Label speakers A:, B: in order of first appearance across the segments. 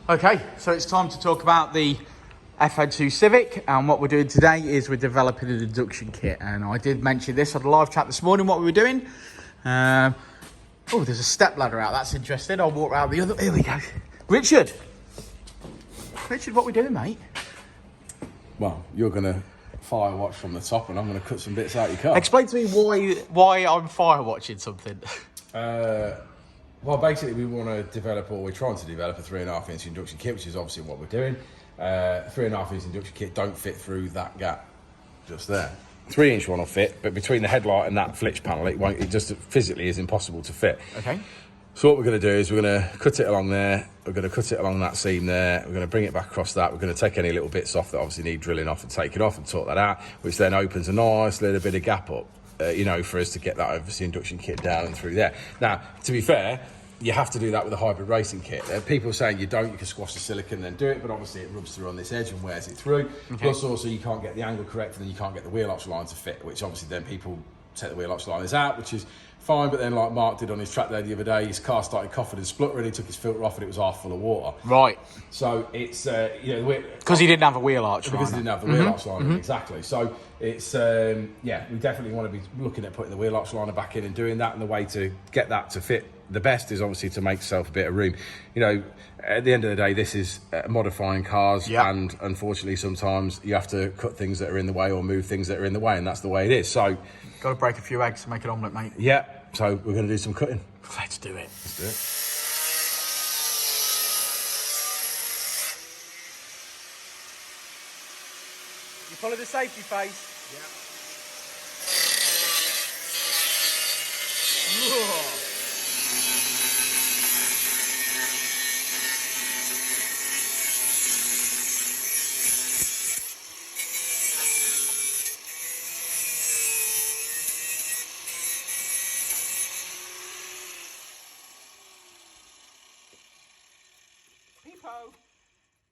A: Okay, so it's time to talk about the FN2 Civic, and what we're doing today is we're developing an induction kit. And I did mention this on the live chat this morning, what we were doing. Oh, there's a step ladder out, that's interesting. I'll walk around the other, here we go. Richard, what are we doing, mate?
B: Well, you're going to fire watch from the top and I'm going to cut some bits out your car.
A: Explain to me why I'm fire watching something.
B: Well, basically, we want to develop, or we're trying to develop, a 3.5 inch induction kit, which is obviously what we're doing. 3.5 inch induction kit don't fit through that gap just there. 3 inch one will fit, but between the headlight and that flitch panel, it won't. It just physically is impossible to fit.
A: Okay.
B: So what we're going to do is we're going to cut it along there. We're going to cut it along that seam there. We're going to bring it back across that. We're going to take any little bits off that obviously need drilling off and take it off and sort that out, which then opens a nice little bit of gap up, you know, for us to get that obviously induction kit down and through there. Now, to be fair, you have to do that with a hybrid racing kit. People are saying you don't, you can squash the silicon and then do it, but obviously it rubs through on this edge and wears it through. Okay. Plus also you can't get the angle correct and then you can't get the wheel arch line to fit, which obviously then people take the wheel arch liners out, which is fine, but then like Mark did on his track day the other day, his car started coughing and spluttering, he took his filter off and it was half full of water.
A: Right.
B: So it's, you know...
A: Because he didn't have a wheel arch liner.
B: Because he didn't have the wheel arch liner, exactly. So it's, yeah, we definitely want to be looking at putting the wheel arch liner back in and doing that, and the way to get that to fit the best is obviously to make yourself a bit of room. You know, at the end of the day, this is modifying cars, and unfortunately sometimes you have to cut things that are in the way or move things that are in the way, and that's the way it is. So
A: got to break a few eggs to make an omelette, mate.
B: Yeah, so we're going to do some cutting.
A: Let's do it.
B: Let's do it.
A: You follow the safety face?
B: Yeah.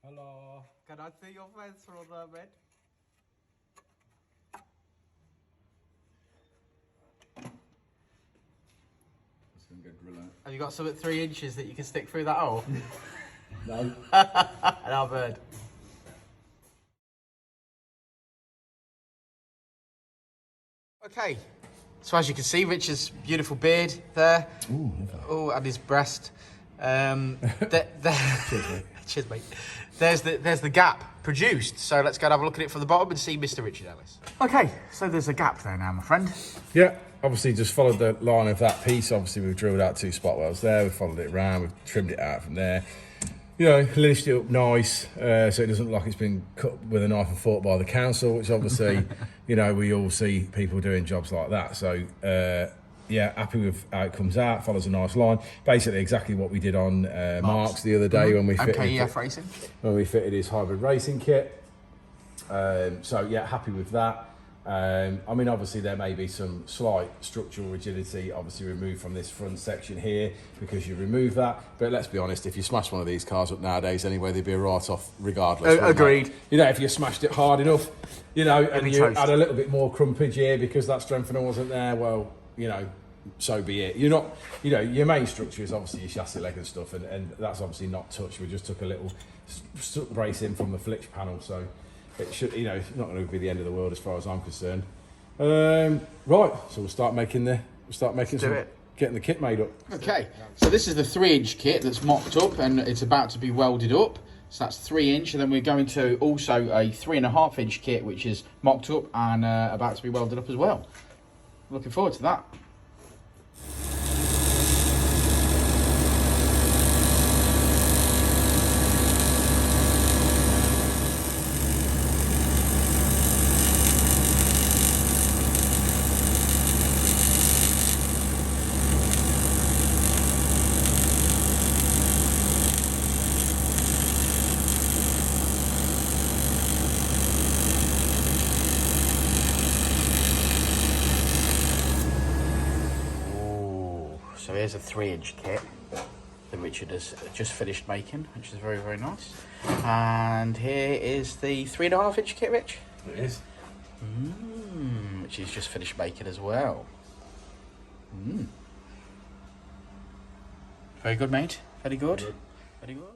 B: Hello.
A: Can I see your face through the bed? Have you got some at 3 inches that you can stick through that hole?
B: No.
A: And I've heard. Okay, so as you can see, Richard's beautiful beard there. Ooh, and his breast. Cheers, mate. Cheers, mate. There's the gap produced. So let's go and have a look at it from the bottom and see Mr. Richard Ellis. Okay, so there's a gap there now, my friend.
B: Yeah, obviously just followed the line of that piece. Obviously we've drilled out 2 spot welds there. We've followed it around. We've trimmed it out from there. You know, linished it up nice, so it doesn't look like it's been cut with a knife and fork by the council, which obviously, you know, we all see people doing jobs like that. So, yeah, happy with how it comes out, follows a nice line. Basically exactly what we did on Mark's the other day when we fitted his hybrid racing kit. So yeah, happy with that. I mean, obviously there may be some slight structural rigidity obviously removed from this front section here because you remove that, but let's be honest, if you smash one of these cars up nowadays anyway, they'd be a write-off regardless.
A: Agreed.
B: You know, if you smashed it hard enough, you know, and you had a little bit more crumpage here because that strengthener wasn't there, well, you know, so be it. You're not, you know, your main structure is obviously your chassis leg and stuff, and that's obviously not touched. We just took a little brace in from the flitch panel, so it should, you know, it's not going to be the end of the world as far as I'm concerned. Right, so we'll start making getting the kit made up.
A: Okay, so this is the 3 inch kit that's mocked up and it's about to be welded up. So that's 3 inch, and then we're going to also a 3.5 inch kit which is mocked up and about to be welded up as well. Looking forward to that. So here's a 3 inch kit that Richard has just finished making, which is very, very nice. And here is the 3.5 inch kit, Rich.
B: It is.
A: Which he's just finished making as well. Very good, mate. Very good. Very good.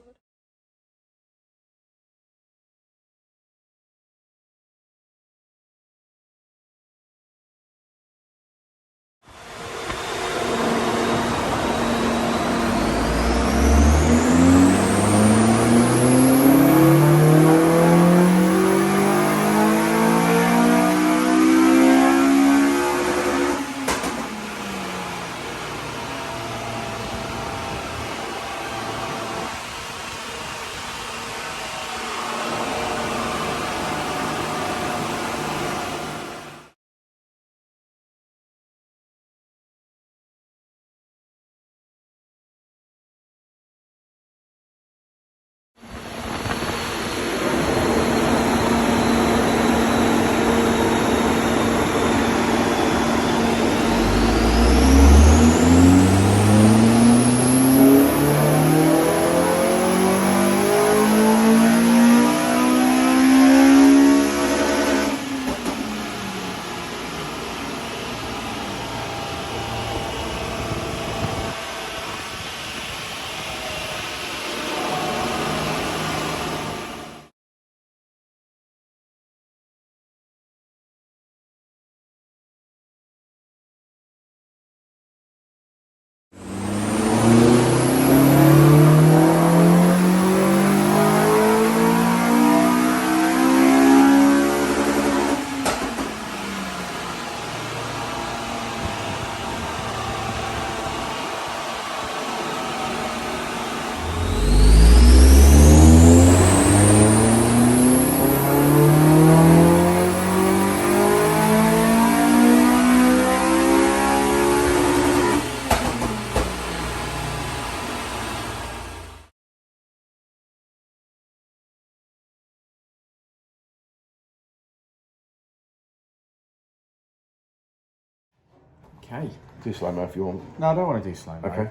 A: Okay.
B: Do slow-mo if you want.
A: No, I don't want to do slow-mo.
B: Okay.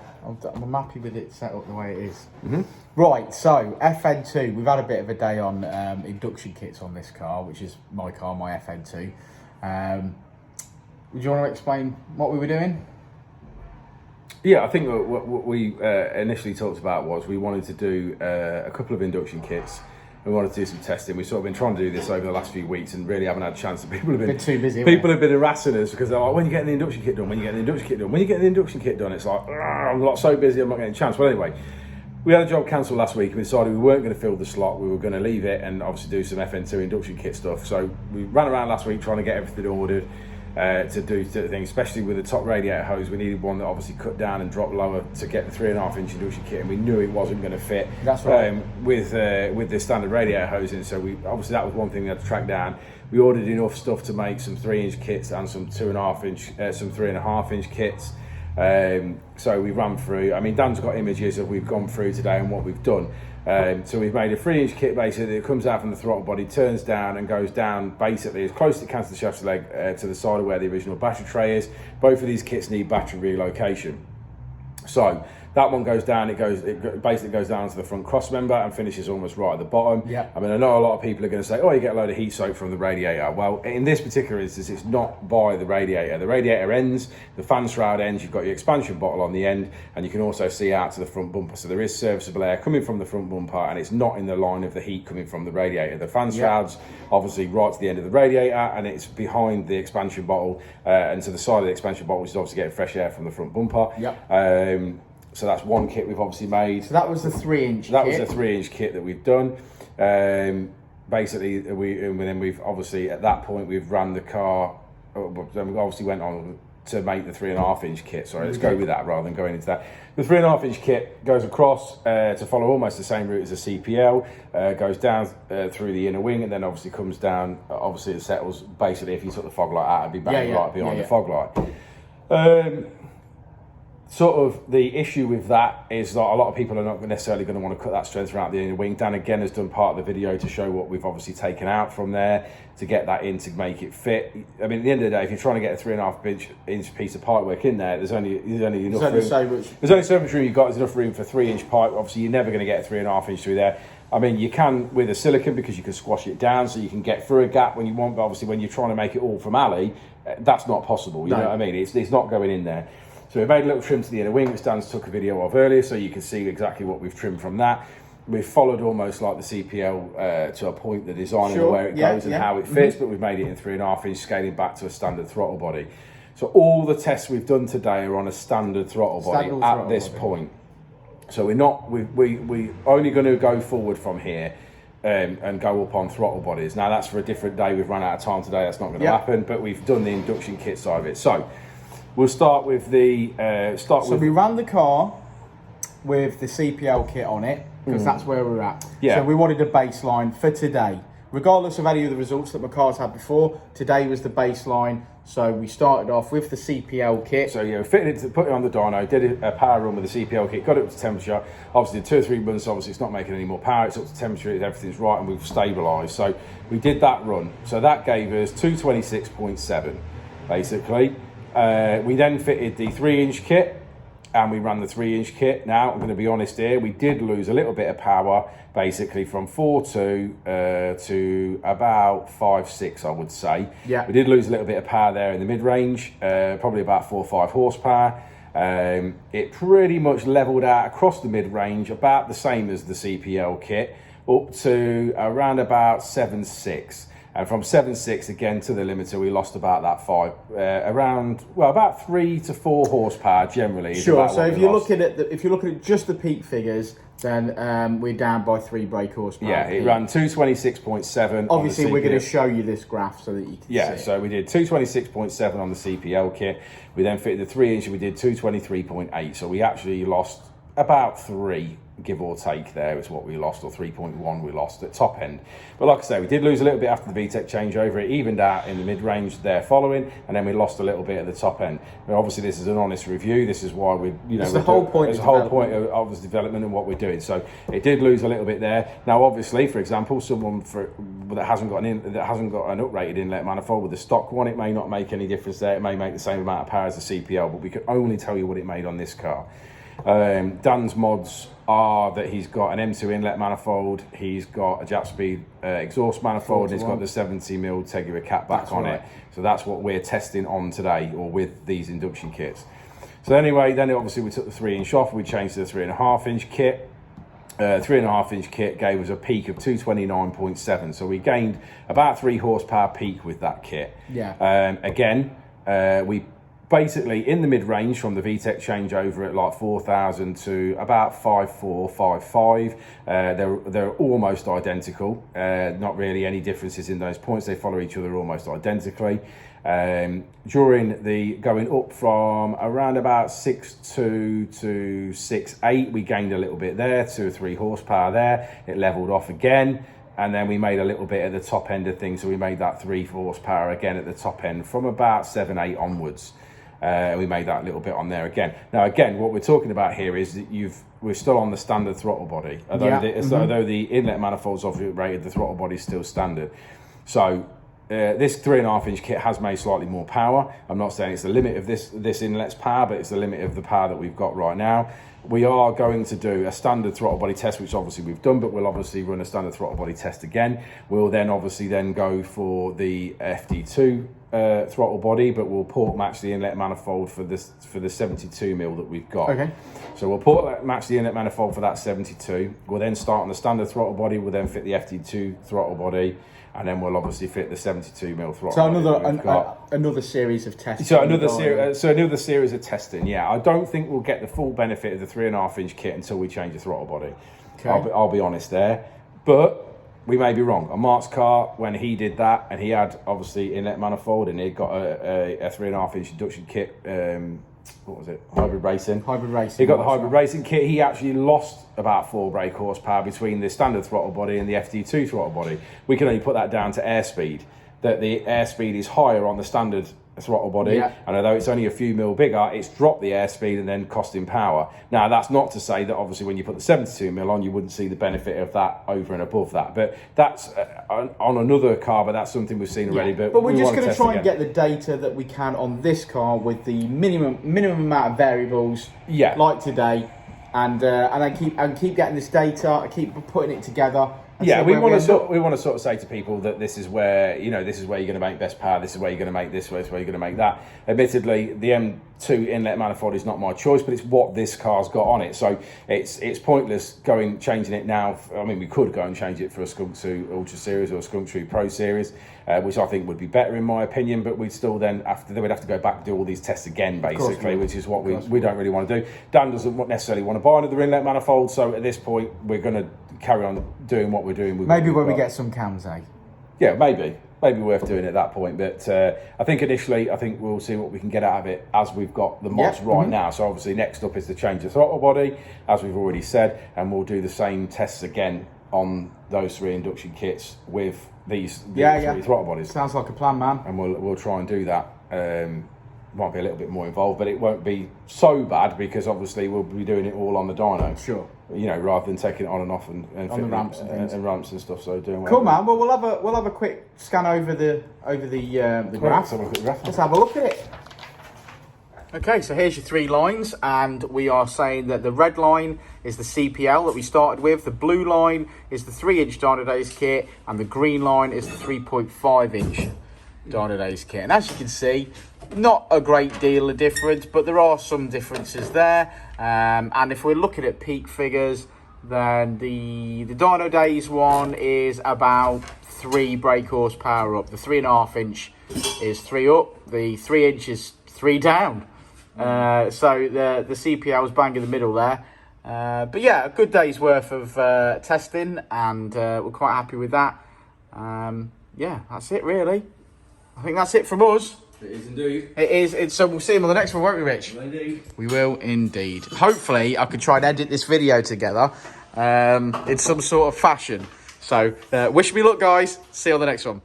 A: I'm happy with it set up the way it is. Right, so FN2, we've had a bit of a day on induction kits on this car, which is my car, my FN2. Would you want to explain what we were doing?
B: Yeah, I think what we initially talked about was we wanted to do a couple of induction kits. We wanted to do some testing. We've sort of been trying to do this over the last few weeks and really haven't had a chance. People have been
A: too busy.
B: People have been harassing us because they're like, when you getting the induction kit done? When you getting the induction kit done? When you getting the induction kit done? It's like, I'm not so busy, I'm not getting a chance. But anyway, we had a job cancelled last week and we decided we weren't going to fill the slot. We were going to leave it and obviously do some FN2 induction kit stuff. So we ran around last week trying to get everything ordered. To do things, especially with the top radiator hose. We needed one that obviously cut down and dropped lower to get the 3.5-inch induction kit, and we knew it wasn't going to fit.
A: That's right.
B: With the standard radiator hose in, so we obviously that was one thing we had to track down. We ordered enough stuff to make some 3-inch kits and some 2.5-inch, some 3.5-inch kits. So we ran through. I mean, Dan's got images that we've gone through today and what we've done. So we've made a 3-inch kit basically that comes out from the throttle body, turns down and goes down basically as close as it can to the shaft leg to the side of where the original battery tray is. Both of these kits need battery relocation. So that one goes down, it basically goes down to the front cross member and finishes almost right at the bottom.
A: Yeah.
B: I mean, I know a lot of people are going to say, oh, you get a load of heat soak from the radiator. Well, in this particular instance, it's not by the radiator. The radiator ends, the fan shroud ends, you've got your expansion bottle on the end, and you can also see out to the front bumper. So there is serviceable air coming from the front bumper, and it's not in the line of the heat coming from the radiator. The fan shroud's obviously right to the end of the radiator, and it's behind the expansion bottle, and to the side of the expansion bottle, which is obviously getting fresh air from the front bumper.
A: Yep.
B: So that's one kit we've obviously made.
A: So that was the 3-inch kit.
B: That was a 3-inch kit that we've done. Basically, then we've obviously at that point we've ran the car. Then we obviously went on to make the 3.5-inch kit. Sorry, let's go with that rather than going into that. The 3.5-inch kit goes across to follow almost the same route as a CPL. Goes down through the inner wing and then obviously comes down. Obviously, it settles. Basically, if you took the fog light out, it'd be bang right behind the fog light. Sort of the issue with that is that a lot of people are not necessarily going to want to cut that strength throughout the inner wing. Dan again has done part of the video to show what we've obviously taken out from there to get that in to make it fit. I mean, at the end of the day, if you're trying to get a 3.5-inch piece of pipework in there, there's only enough room. There's only so much room you've got. There's enough room for 3-inch pipe. Obviously, you're never going to get a 3.5-inch through there. I mean, you can with a silicone because you can squash it down so you can get through a gap when you want. But obviously, when you're trying to make it all from alley, that's not possible. You know what I mean? It's not going in there. So we made a little trim to the inner wing, which Dan took a video of earlier, so you can see exactly what we've trimmed from that. We've followed almost like the CPL to a point, the design and where it goes and how it fits, but we've made it in 3.5-inch, scaling back to a standard throttle body. So all the tests we've done today are on a standard throttle body at this point. So we're only going to go forward from here and go up on throttle bodies. Now that's for a different day. We've run out of time today. That's not going to happen, but we've done the induction kit side of it. So we'll start with the we
A: ran the car with the CPL kit on it because that's where we're at.
B: Yeah.
A: So we wanted a baseline for today, regardless of any of the results that my car's had before. Today was the baseline, so we started off with the CPL kit.
B: So yeah, put it on the dyno, did a power run with the CPL kit, got it up to temperature. Obviously, did 2 or 3 runs. Obviously, it's not making any more power. It's up to temperature. Everything's right, and we've stabilised. So we did that run. So that gave us 226.7, basically. We then fitted the 3-inch kit and we ran the 3-inch kit. Now, I'm going to be honest here, we did lose a little bit of power, basically from 4.2 to about 5.6, I would say.
A: Yeah.
B: We did lose a little bit of power there in the mid-range, probably about 4 or 5 horsepower. It pretty much leveled out across the mid-range, about the same as the CPL kit, up to around about 7.6. And from 7.6 again to the limiter, we lost about that 5, about 3 to 4 horsepower generally.
A: Sure. So if you're looking at just the peak figures, then we're down by 3 brake horsepower.
B: Yeah, it ran 226.7.
A: Obviously, we're going to show you this graph so that you can see.
B: Yeah, so we did 226.7 on the CPL kit. We then fitted the 3-inch and we did 223.8. So we actually lost about 3 give or take there is what we lost, or 3.1 we lost at top end. But like I say, we did lose a little bit after the VTEC changeover. It evened out in the mid-range there following, and then we lost a little bit at the top end. But obviously this is an honest review. This is why we, you know,
A: it's the whole point.
B: It's the whole point of this development and what we're doing. So it did lose a little bit there. Now obviously, for example, someone that hasn't got an uprated inlet manifold with the stock one, it may not make any difference there. It may make the same amount of power as the CPL, but we could only tell you what it made on this car. Dan's mods are that he's got an M2 inlet manifold, he's got a Japspeed exhaust manifold, and he's got the 70mm Tegular catback on it. So that's what we're testing on today, or with these induction kits. So anyway, then obviously we took the 3-inch off, we changed to the 3.5-inch kit. 3.5-inch kit gave us a peak of 229.7, so we gained about 3 horsepower peak with that kit. Again, we basically in the mid-range from the VTEC changeover at like 4,000 to about 5.4, 5.5. They're almost identical. Not really any differences in those points. They follow each other almost identically. During the going up from around about 6.2 to 6.8, we gained a little bit there, 2 or 3 horsepower there. It leveled off again. And then we made a little bit at the top end of things. So we made that 3 horsepower again at the top end from about 7.8 onwards. We made that little bit on there again. Now, again, what we're talking about here is that we're still on the standard throttle body. Although the inlet manifold's obviously rated, the throttle body is still standard. So this 3.5-inch kit has made slightly more power. I'm not saying it's the limit of this inlet's power, but it's the limit of the power that we've got right now. We are going to do a standard throttle body test, which obviously we've done, but we'll obviously run a standard throttle body test again. We'll then obviously go for the FD2 throttle body, but we'll port match the inlet manifold for the 72mm that we've got. Okay. So we'll port match the inlet manifold for that 72. We'll then start on the standard throttle body. We'll then fit the FD2 throttle body, and then we'll obviously fit the 72mm throttle.
A: So another series of testing.
B: So another series of testing. Yeah, I don't think we'll get the full benefit of the 3.5-inch kit until we change the throttle body. Okay. I'll be honest there, but we may be wrong. On Mark's car, when he did that, and he had obviously inlet manifold, and he got a 3.5-inch induction kit. What was it? Hybrid racing. He got the hybrid racing kit. He actually lost about 4 brake horsepower between the standard throttle body and the FD2 throttle body. We can only put that down to airspeed. That the airspeed is higher on the standard throttle body, and although it's only a few mil bigger, it's dropped the airspeed and then costing power. Now that's not to say that obviously when you put the 72mm on, you wouldn't see the benefit of that over and above that, but that's on another car, but that's something we've seen already. But
A: we're just going to try and get the data that we can on this car with the minimum amount of variables, like today, and then keep getting this data, keep putting it together.
B: Yeah, we want to sort of say to people that this is where this is where you're going to make best power. This is where you're going to make this. This is where you're going to make that. Admittedly, the M2 inlet manifold is not my choice, but it's what this car's got on it. So it's pointless changing it now. I mean, we could go and change it for a Skunk 2 Ultra Series or a Skunk 2 Pro Series, which I think would be better in my opinion. But we'd still we'd have to go back and do all these tests again, basically, which is what we don't really want to do. Dan doesn't necessarily want to buy another inlet manifold, so at this point we're going to carry on doing what we're doing.
A: Maybe when we get some cams,
B: Yeah, maybe worth doing at that point. But I think initially, we'll see what we can get out of it as we've got the mods now. So obviously next up is to change the throttle body, as we've already said, and we'll do the same tests again on those 3 induction kits with these 3 throttle bodies.
A: Sounds like a plan, man.
B: And we'll try and do that. Might be a little bit more involved, but it won't be so bad because obviously we'll be doing it all on the dyno.
A: Sure.
B: Rather than taking it on and off and
A: on the ramps and things.
B: And ramps and stuff. So doing
A: cool, man. Well, we'll have a quick scan over the graph. Let's have a look at it. Okay, so here's your 3 lines, and we are saying that the red line is the CPL that we started with, the blue line is the 3-inch Dynodaze kit, and the green line is the 3.5-inch Dynodaze kit. And as you can see, not a great deal of difference, but there are some differences there. And if we're looking at peak figures, then the Dynodaze one is about 3 brake horsepower up. The 3.5-inch is 3 up. The 3-inch is 3 down. So the CPL was bang in the middle there. But yeah, a good day's worth of testing, and we're quite happy with that. Yeah, that's it really. I think that's it from us.
B: It is indeed.
A: It is. So we'll see him on the next one, won't we, Rich?
B: Indeed.
A: We will indeed. Hopefully, I can try and edit this video together in some sort of fashion. So wish me luck, guys. See you on the next one.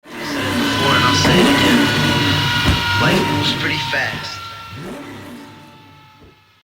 C: Said it before and I'll say it again. Life moves pretty fast.